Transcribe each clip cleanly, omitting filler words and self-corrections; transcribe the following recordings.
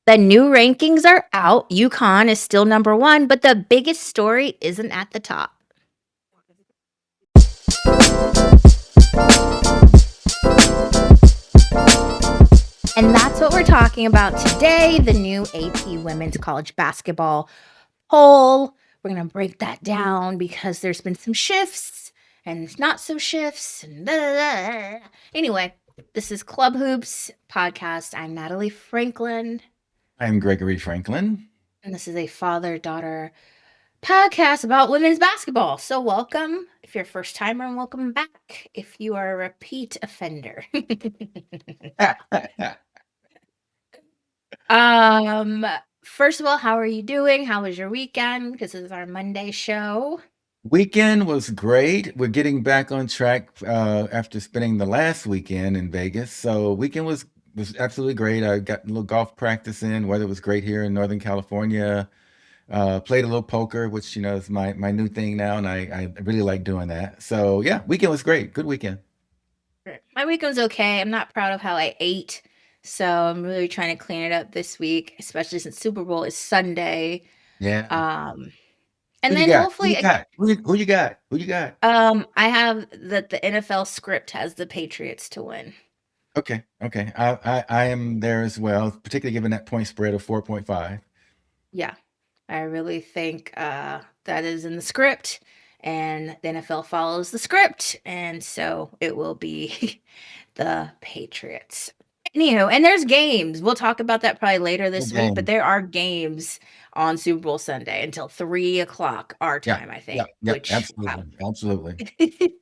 The new rankings are out. UConn is still number one, but the biggest story isn't at the top. And that's what we're talking about today, the new AP Women's College Basketball poll. We're going to break that down because there's been some shifts and not so shifts. And blah, blah, blah. Anyway, this is Club Hoops podcast. I'm Natalie Franklin, I'm Gregory Franklin. and this is a father-daughter podcast about women's basketball. So welcome if you're a first timer, and welcome back if you are a repeat offender. First of all, how are you doing? How was your weekend? Because this is our Monday show. Weekend was great. We're getting back on track after spending the last weekend in Vegas. So weekend was absolutely great. I got a little golf practice in. Weather was great here in Northern California. Played a little poker, which is my new thing now, and I really like doing that. So yeah, weekend was great. Good weekend. My weekend was okay. I'm not proud of how I ate, so I'm really trying to clean it up this week, especially since Super Bowl is Sunday. Yeah. Um, Who and you then got? Who you hopefully, got? Who you got? Who you got? I have that the NFL script has the Patriots to win. Okay, okay. I am there as well, particularly given that point spread of 4.5. Yeah, I really think that is in the script, and the NFL follows the script, and so it will be the Patriots. Anywho, and there's games. We'll talk about that probably later Good this week, but game. there are games on Super Bowl Sunday until 3 o'clock our Yeah, time, I yeah, think. yeah, Which wow. absolutely, absolutely.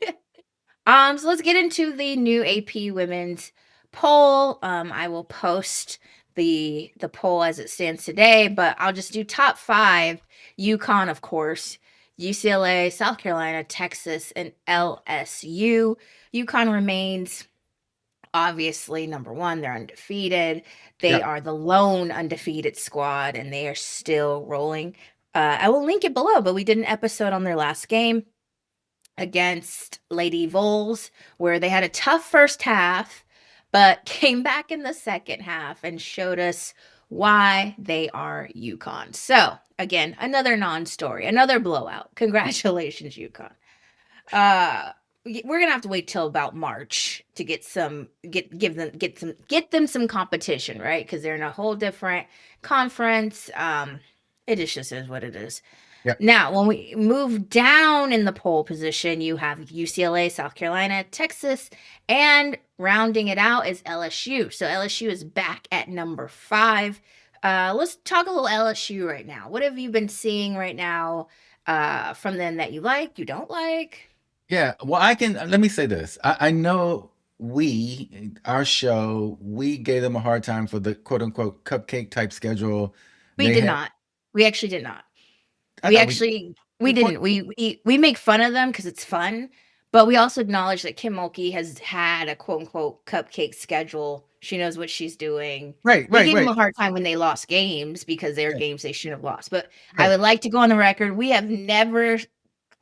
So let's get into the new AP women's poll. I will post the poll as it stands today, but I'll just do top five. UConn, of course, UCLA, South Carolina, Texas, and LSU. UConn remains obviously number one. They're undefeated. They Yeah, are the lone undefeated squad, and they are still rolling. I will link it below, but we did an episode on their last game against Lady Vols, where they had a tough first half, but came back in the second half and showed us why they are UConn. So, again, another non-story, another blowout. Congratulations, UConn. We're gonna have to wait till about March to get them some competition, right? Because they're in a whole different conference. It just is what it is. yeah, Now, when we move down in the poll position, you have UCLA, South Carolina, Texas, and rounding it out is LSU. So LSU is back at number 5. Let's talk a little LSU right now. What have you been seeing right now from them that you like, you don't like? yeah. Well, let me say this. I know our show, we gave them a hard time for the quote unquote cupcake type schedule. We They did had, not. We actually did not. I We thought actually we we point, didn't. We make fun of them because it's fun, but we also acknowledge that Kim Mulkey has had a quote unquote cupcake schedule. She knows what she's doing. right, We right, gave them right, a hard time when they lost games because they were right, games they shouldn't have lost. But I right. would like to go on the record. We have never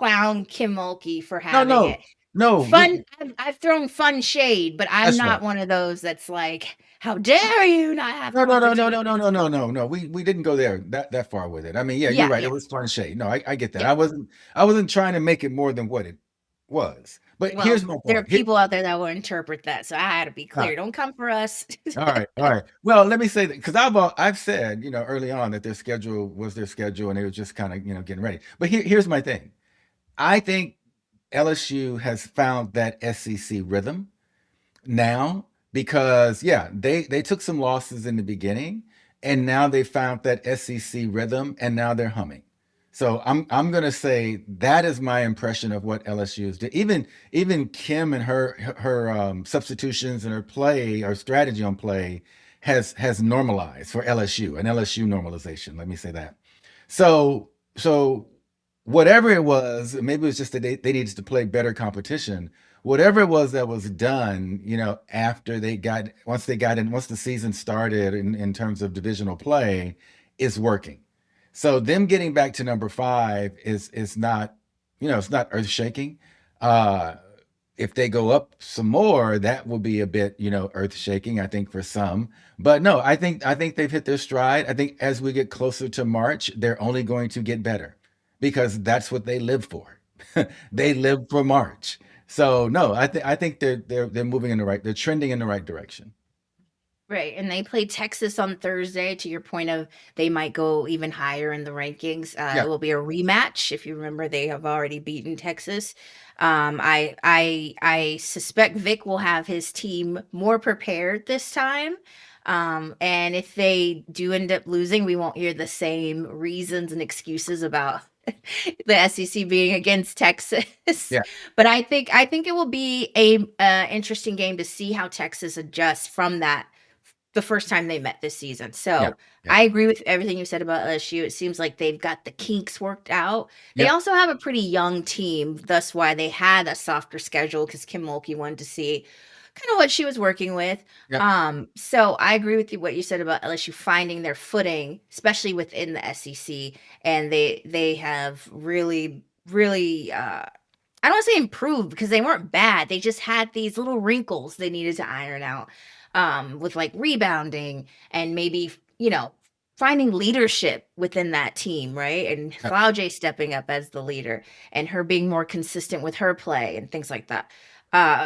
clowned Kim Mulkey for No, having no, it. no. Fun. I've thrown fun shade, but I'm That's right. not one of those that's like, how dare you not have No, no, no, no, no, competition? no, no, no, no, no. We didn't go there that far with it. I mean, yeah, you're Yeah, right. It yeah, was fun shade. No, I get that. yeah. I wasn't trying to make it more than what it was. But here's Well, my there are point. people out there that will interpret that, so I had to be Uh, clear. Don't come for us. all right, all right. Well, let me say that because I've said early on that their schedule was their schedule and they were just kind of getting ready. But here's my thing. I think LSU has found that SEC rhythm now because yeah, they took some losses in the beginning and now they found that SEC rhythm and now they're humming. So I'm gonna say that is my impression of what LSU is doing. Even Kim and her substitutions and her play or strategy on play has normalized for LSU, an LSU normalization. Let me say that. So whatever it was, maybe it was just that they needed to play better competition. Whatever it was that was done, after once the season started in terms of divisional play, is working. So them getting back to number 5 is not, it's not earth shaking. Uh, if they go up some more, that will be a bit, earth shaking, I think, for some. But no, I think they've hit their stride. I think as we get closer to March, they're only going to get better because that's what they live for. They Right. live for March. So no, I think they're moving in the right, they're trending in the right direction. Right, and they play Texas on Thursday, to your point of they might go even higher in the rankings. It Yeah, will be a rematch. If you remember, they have already beaten Texas. I suspect Vic will have his team more prepared this time. And if they do end up losing, we won't hear the same reasons and excuses about the SEC being against Texas. yeah, But I think it will be a interesting game to see how Texas adjusts from that the first time they met this season. yeah, So yeah, I agree with everything you said about LSU. It seems like they've got the kinks worked out. They yeah, also have a pretty young team, thus why they had a softer schedule because Kim Mulkey wanted to see kind of what she was working with. yeah. So I agree with you what you said about LSU finding their footing, especially within the SEC, and they have really I don't want to say improved because they weren't bad. They just had these little wrinkles they needed to iron out, with like rebounding and maybe, finding leadership within that team, right? And Yeah. J stepping up as the leader and her being more consistent with her play and things like that.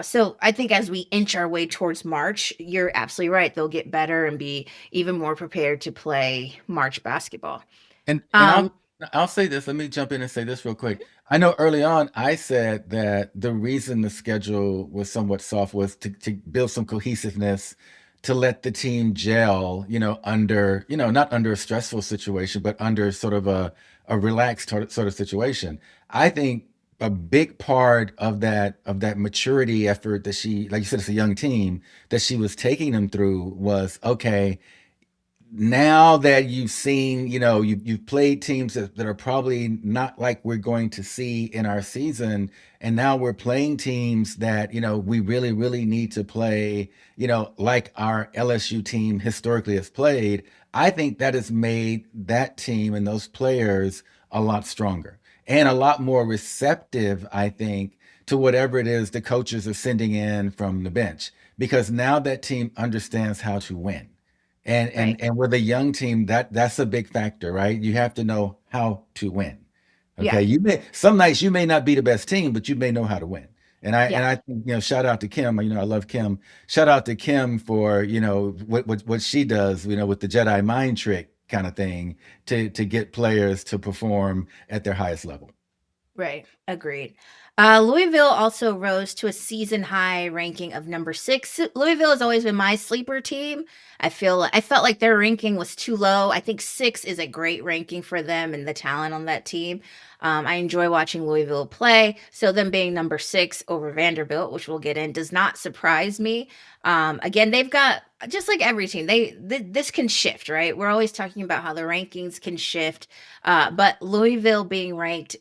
So I think as we inch our way towards March, you're absolutely right. They'll get better and be even more prepared to play March basketball. And I'll Um, I'll say this. Let me jump in and say this real quick. I know early on I said that the reason the schedule was somewhat soft was to build some cohesiveness, to let the team gel, under, not under a stressful situation, but under sort of a relaxed sort of situation. I think a big part of that maturity effort that she, like you said, it's a young team that she was taking them through was okay, now that you've seen, you've played teams that are probably not like we're going to see in our season, and now we're playing teams that, we really, really need to play, like our LSU team historically has played. I think that has made that team and those players a lot stronger and a lot more receptive, I think, to whatever it is the coaches are sending in from the bench, because now that team understands how to win. And right. and and with a young team, that's a big factor, right? You have to know how to win. Yeah. Okay. Some nights you may not be the best team, but you may know how to win. And Yeah. I think, shout out to Kim. I love Kim. Shout out to Kim for, what she does, with the Jedi mind trick kind of thing to get players to perform at their highest level. Right. Agreed. Louisville also rose to a season high ranking of number 6. Louisville has always been my sleeper team. I felt like their ranking was too low. I think 6 is a great ranking for them and the talent on that team. I enjoy watching Louisville play. So them being number 6 over Vanderbilt, which we'll get in, does not surprise me. Again, they've got just like every team. This can shift, right? We're always talking about how the rankings can shift. But Louisville being ranked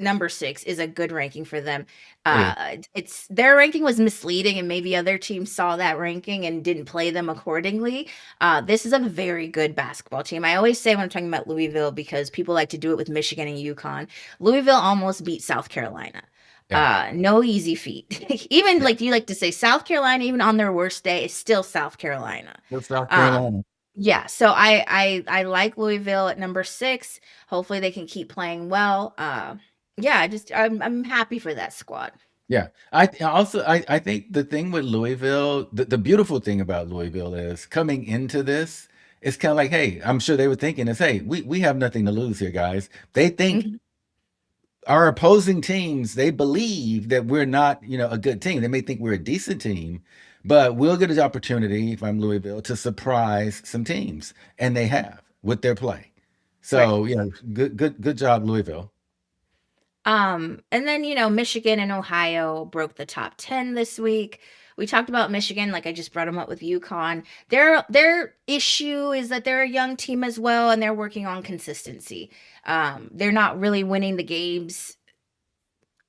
number 6 is a good ranking for them. It is. It's their ranking was misleading, and maybe other teams saw that ranking and didn't play them accordingly. This is a very good basketball team. I always say when I'm talking about Louisville, because people like to do it with Michigan and UConn, Louisville almost beat South Carolina. Yeah. No easy feat. Even Yeah. like you like to say South Carolina, even on their worst day, is still South Carolina. Go South Um, Carolina. yeah, so I like Louisville at number 6. Hopefully they can keep playing well. Yeah, I'm happy for that squad. Yeah. I think the thing with Louisville, the beautiful thing about Louisville is coming into this, it's kind of like, hey, I'm sure they were thinking is, hey, we have nothing to lose here, guys. They think Mhm. our opposing teams, they believe that we're not, a good team. They may think we're a decent team, but we'll get an opportunity, if I'm Louisville, to surprise some teams. And they have with their play. Right. So yeah, good job, Louisville. And then, Michigan and Ohio broke the top 10 this week. We talked about Michigan, like I just brought them up with UConn. Their issue is that they're a young team as well, and they're working on consistency. They're not really winning the games.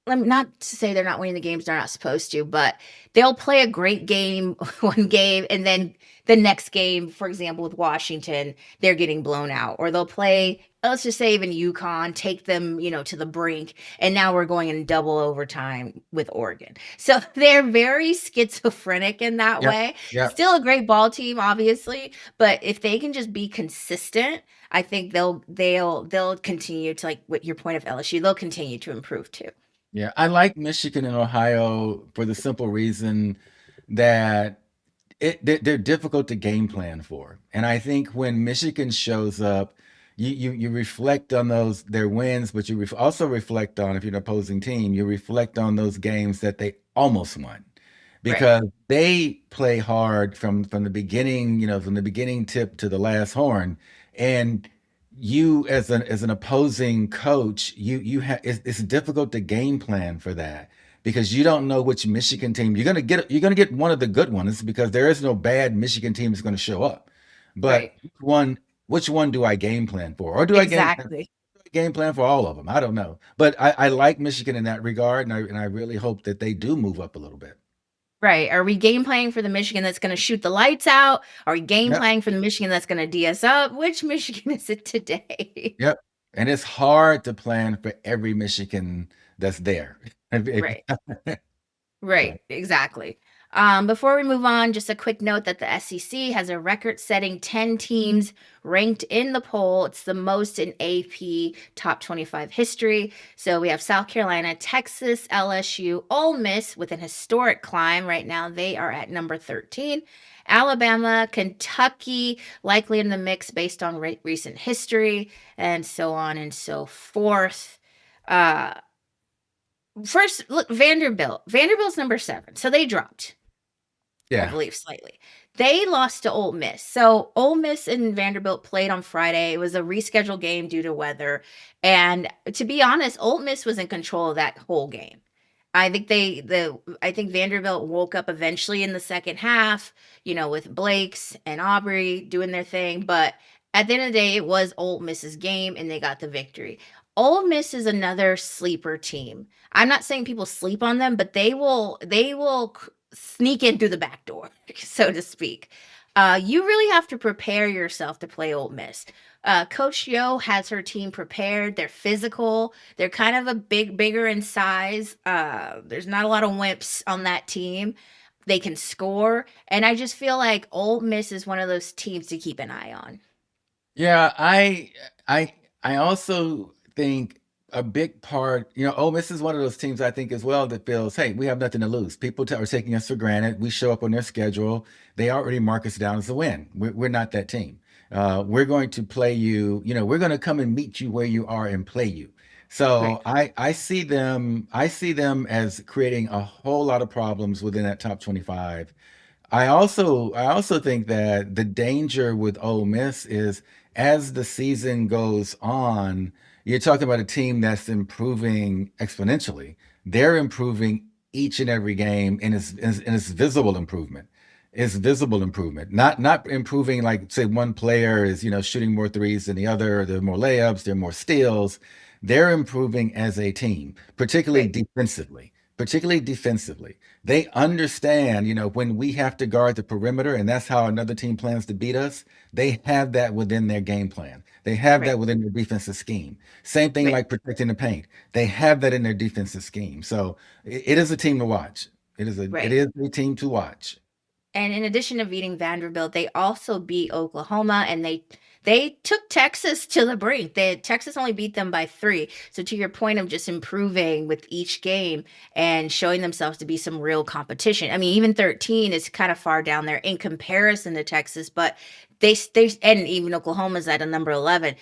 Not to say they're not winning the games they're not supposed to, but they'll play a great game one game and then the next game, for example, with Washington, they're getting blown out, or they'll play, let's just say even UConn, take them, to the brink, and now we're going in double overtime with Oregon. So they're very schizophrenic in that Yep. way. Yep. Still a great ball team, obviously, but if they can just be consistent, I think they'll continue to, like what your point of LSU, they'll continue to improve too. Yeah. I like Michigan and Ohio for the simple reason that they're difficult to game plan for. And I think when Michigan shows up, you reflect on those their wins, but you also reflect on, if you're an opposing team, you reflect on those games that they almost won Right. because they play hard from the beginning, from the beginning tip to the last horn. And you as an opposing coach, you have it's difficult to game plan for that because you don't know which Michigan team you're gonna get one of the good ones because there is no bad Michigan team that's gonna show up. Right. But which one do I game plan for? Or do I Exactly. game plan for all of them? I don't know. But I like Michigan in that regard, and I really hope that they do move up a little bit. Right. Are we game playing for the Michigan that's going to shoot the lights out? Are we game Yep, playing for the Michigan that's going to D us up? Which Michigan is it today? yep. And it's hard to plan for every Michigan that's there. Right. So, Right, exactly. Before we move on, just a quick note that the SEC has a record-setting 10 teams ranked in the poll. It's the most in AP top 25 history. So we have South Carolina, Texas, LSU, Ole Miss with an historic climb. Right now, they are at number 13. Alabama, Kentucky, likely in the mix based on recent history, and so on and so forth. Uh, First, look, Vanderbilt. Vanderbilt's number 7, so they dropped, I yeah. believe, slightly. They lost to Ole Miss. So Ole Miss and Vanderbilt played on Friday. It was a rescheduled game due to weather, and to be honest, Ole Miss was in control of that whole game. I think Vanderbilt woke up eventually in the second half, with Blake's and Aubrey doing their thing, but at the end of the day, it was Ole Miss's game and they got the victory. Ole Miss is another sleeper team. I'm not saying people sleep on them, but they will sneak in through the back door, so to speak. You really have to prepare yourself to play Ole Miss. Coach Yo has her team prepared. They're physical. They're kind of bigger in size. There's not a lot of wimps on that team. They can score, and I just feel like Ole Miss is one of those teams to keep an eye on. Yeah, I I also think a big part, Ole Miss is one of those teams I think as well that feels, hey, we have nothing to lose. People are taking us for granted. We show up on their schedule. They already mark us down as a win. We're not that team. We're going to play you, we're going to come and meet you where you are and play you. Right, So I see them as creating a whole lot of problems within that top 25. I also think that the danger with Ole Miss is as the season goes on, you're talking about a team that's improving exponentially. They're improving each and every game, and it's visible improvement. It's visible improvement, not improving like say one player is shooting more threes than the other. There are more layups, there are more steals. They're improving as a team, particularly right, defensively. Particularly defensively. They understand, when we have to guard the perimeter, and that's how another team plans to beat us. They have that within their game plan. They have right, that within their defensive scheme. Same thing right, like protecting the paint. They have that in their defensive scheme. So it is a team to watch. It right. is a team to watch. And in addition to beating Vanderbilt, they also beat Oklahoma, and they took Texas to the brink. Texas only beat them by 3. So to your point of just improving with each game and showing themselves to be some real competition. I mean, even 13 is kind of far down there in comparison to Texas, but they and even Oklahoma's at a number 11.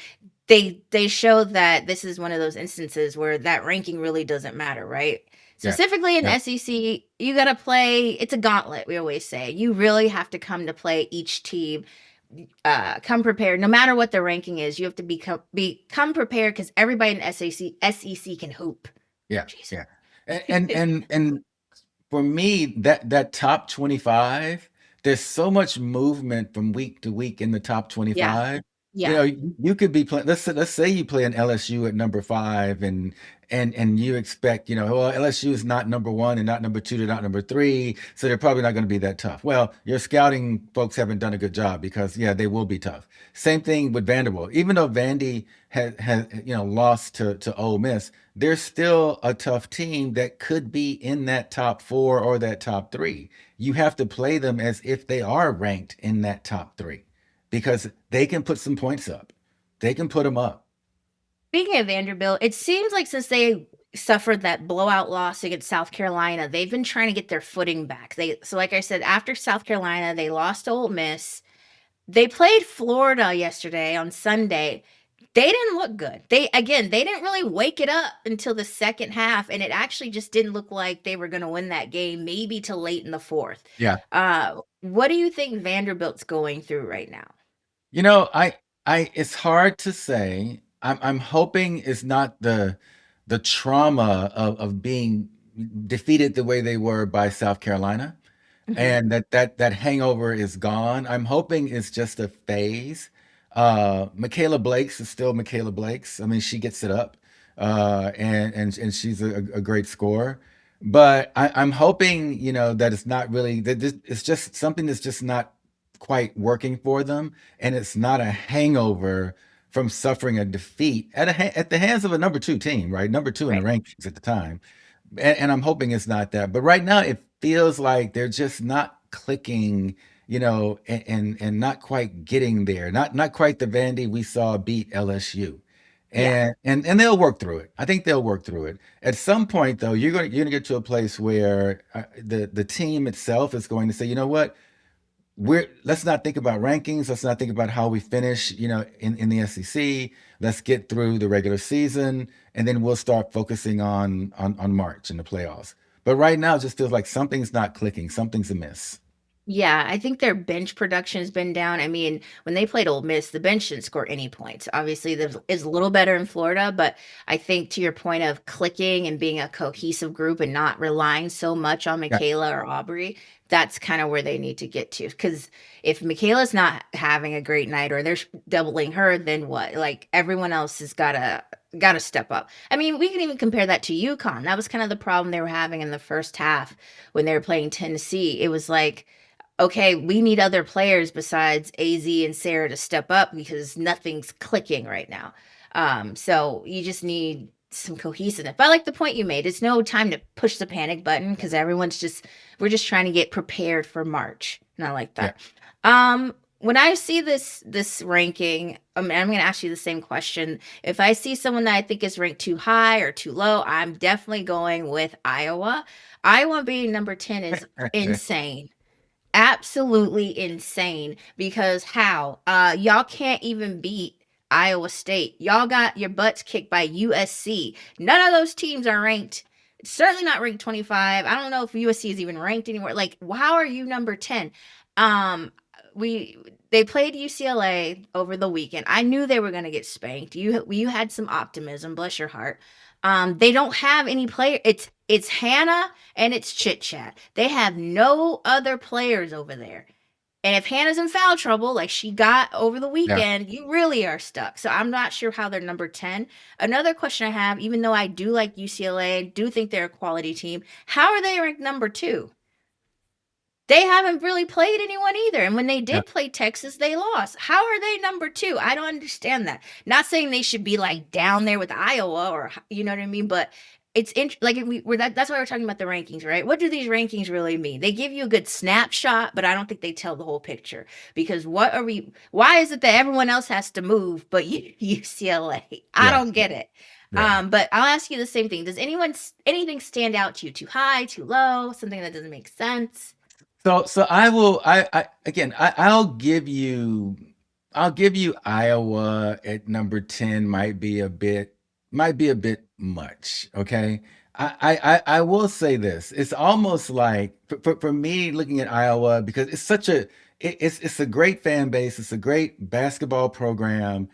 They show that this is one of those instances where that ranking really doesn't matter, right? Yeah. Specifically in Yeah. SEC, you got to play, it's a gauntlet, we always say. You really have to come to play each team, come prepared. No matter what the ranking is, you have to become prepared because everybody in SEC can hoop. Yeah. Jeez. Yeah. And for me, that top 25, there's so much movement from week to week in the top Yeah. 25. Yeah. you could be playing. Let's say you play an LSU at number 5, and you expect, well, LSU is not number 1 and not number 2, they're not number 3, so they're probably not going to be that tough. Well, your scouting folks haven't done a good job because yeah, they will be tough. Same thing with Vanderbilt. Even though Vandy has lost to Ole Miss, they're still a tough team that could be in that top 4 or that top 3. You have to play them as if they are ranked in that top 3 because they can put some points up. They can put them up. Speaking of Vanderbilt, it seems like since they suffered that blowout loss against South Carolina, they've been trying to get their footing back. So like I said, after South Carolina, they lost to Ole Miss. They played Florida yesterday on Sunday. They didn't look good. They didn't really wake it up until the second half, and it actually just didn't look like they were going to win that game, maybe till late in the fourth. Yeah. What do you think Vanderbilt's going through right now? You know, it's hard to say. I'm hoping it's not the trauma of being defeated the way they were by South Carolina, Mhm. and that hangover is gone. I'm hoping it's just a phase. Michaela Blake's is still Michaela Blake's. I mean, she gets it up, and she's a great scorer. But I'm hoping, that it's not really that it's just something that's just not quite working for them, and it's not a hangover from suffering a defeat at the hands of a number 2 team, right? Number 2 in the Right. rankings at the time, and I'm hoping it's not that. But right now, it feels like they're just not clicking, and not quite getting there. Not quite the Vandy we saw beat LSU. Yeah. And they'll work through it. I think they'll work through it. At some point, though, you're gonna get to a place where the team itself is going to say, you know what, let's not think about rankings. Let's not think about how we finish, in the SEC. Let's get through the regular season, and then we'll start focusing on March and the playoffs. But right now, it just feels like something's not clicking. Something's amiss. Yeah, I think their bench production has been down. I mean, when they played Ole Miss, the bench didn't score any points. Obviously, this is a little better in Florida, but I think to your point of clicking and being a cohesive group and not relying so much on Yeah, Michaela or Aubrey, that's kind of where they need to get to. Because if Michaela's not having a great night or they're doubling her, then what? Like everyone else has gotta step up. I mean, we can even compare that to UConn. That was kind of the problem they were having in the first half when they were playing Tennessee. It was like, okay, we need other players besides AZ and Sarah to step up because nothing's clicking right now. So you just need some cohesiveness. But I like the point you made. It's no time to push the panic button because we're just trying to get prepared for March. And I like yeah, that. When I see this ranking, I'm going to ask you the same question. If I see someone that I think is ranked too high or too low, I'm definitely going with Iowa. Iowa being number 10 is insane, absolutely insane. Because how y'all can't even beat Iowa State. Y'all got your butts kicked by USC. None of those teams are ranked, certainly not ranked 25. I don't know if USC is even ranked anymore. Like, how are you number 10? We They played UCLA over the weekend. I knew they were going to get spanked. You had some optimism, bless your heart. They don't have any player. It's Hannah and it's Chit Chat. They have no other players over there. And if Hannah's in foul trouble, like she got over the yeah. weekend, you really are stuck. So I'm not sure how they're number 10. Another question I have, even though I do like UCLA, do think they're a quality team, how are they ranked number 2? They haven't really played anyone either. And when they Yeah. did play Texas, they lost. How are they number 2? I don't understand that. Not saying they should be like down there with Iowa or you know what I mean, but like that's why we're talking about the rankings, right? What do these rankings really mean? They give you a good snapshot, but I don't think they tell the whole picture. Because why is it that everyone else has to move but UCLA? I Yeah. don't get it. Yeah. But I'll ask you the same thing. Does anything stand out to you? Too high, too low, something that doesn't make sense? So I will. I'll give you Iowa at number 10. Might be a bit much. Okay. I will say this. It's almost like for me looking at Iowa, because it's a great fan base. It's a great basketball program.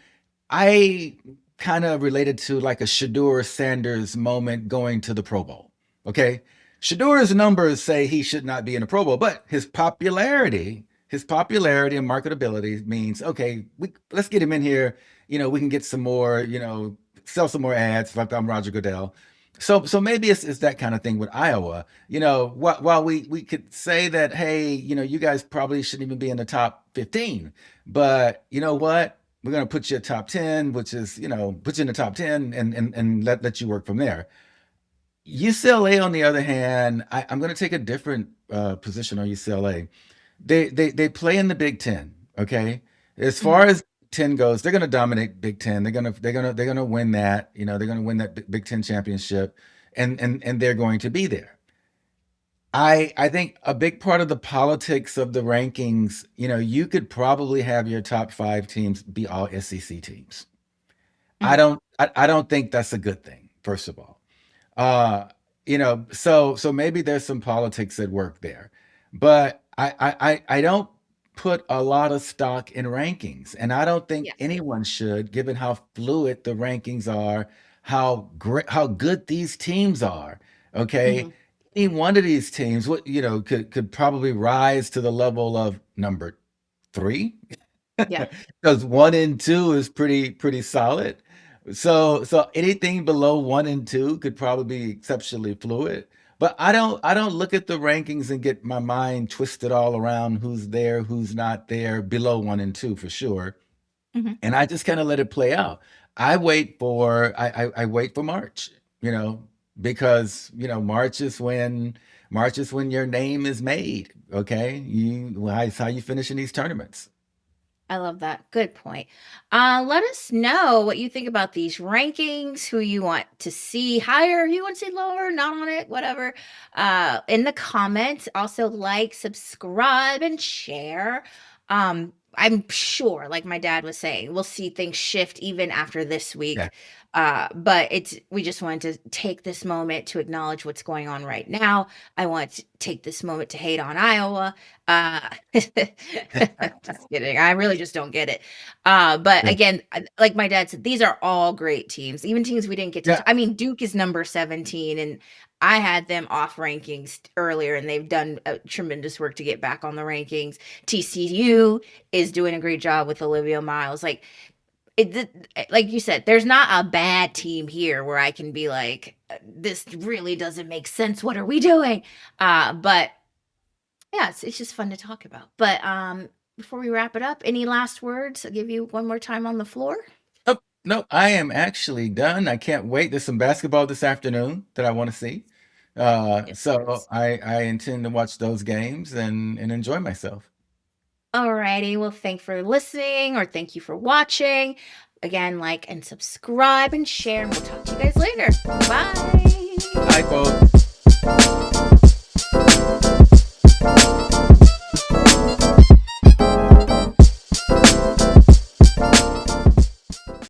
I kind of related to like a Shador Sanders moment going to the Pro Bowl. Okay. Shador's numbers say he should not be in the Pro Bowl, but his popularity his popularity and marketability means, okay, let's get him in here. We can get some more, sell some more ads like I'm Roger Goodell. So maybe it's that kind of thing with Iowa. While we could say that, hey, you guys probably shouldn't even be in the top 15, but you know what? We're going to put you at top 10, which is, put you in the top 10 and let you work from there. UCLA, on the other hand, I'm going to take a different position on UCLA. They play in the Big Ten. Okay, as far Mhm. as 10 goes, they're going to dominate Big Ten. They're gonna win that. They're going to win that Big Ten championship, and they're going to be there. I think a big part of the politics of the rankings, you could probably have your top five teams be all SEC teams. I Mhm. don't I don't think that's a good thing, first of all. Uh, so maybe there's some politics at work there, but I don't put a lot of stock in rankings, and I don't think Yes. anyone should, given how fluid the rankings are, how good these teams are. Okay, Mhm. any one of these teams, what could probably rise to the level of number three, Yeah. because one and two is pretty solid. So anything below one and two could probably be exceptionally fluid. But I don't look at the rankings and get my mind twisted all around who's there, who's not there below one and two for sure. Mhm. And I just kind of let it play out. I wait for March, because March is when your name is made. Okay, it's how you finish in these tournaments. I love that. Good point. Let us know what you think about these rankings, who you want to see higher, who you want to see lower, not on it, whatever. In the comments, also like, subscribe, and share. I'm sure, like my dad was saying, we'll see things shift even after this Yeah. week. But we just wanted to take this moment to acknowledge what's going on right now. I want to take this moment to hate on Iowa. Just kidding. I really just don't get it. But Yeah. again, like my dad said, these are all great teams, even teams we didn't get to. Yeah. I mean, Duke is number 17, and I had them off rankings earlier, and they've done tremendous work to get back on the rankings. TCU is doing a great job with Olivia Miles. Like you said, there's not a bad team here where I can be like, this really doesn't make sense. What are we doing? But yeah, it's just fun to talk about. But before we wrap it up, any last words? I'll give you one more time on the floor. Oh, no, I am actually done. I can't wait. There's some basketball this afternoon that I want to see. Yes, there So is. I intend to watch those games and enjoy myself. Alrighty. Well, thank for listening or thank you for watching. Again, like and subscribe and share, and we'll talk to you guys later. Bye.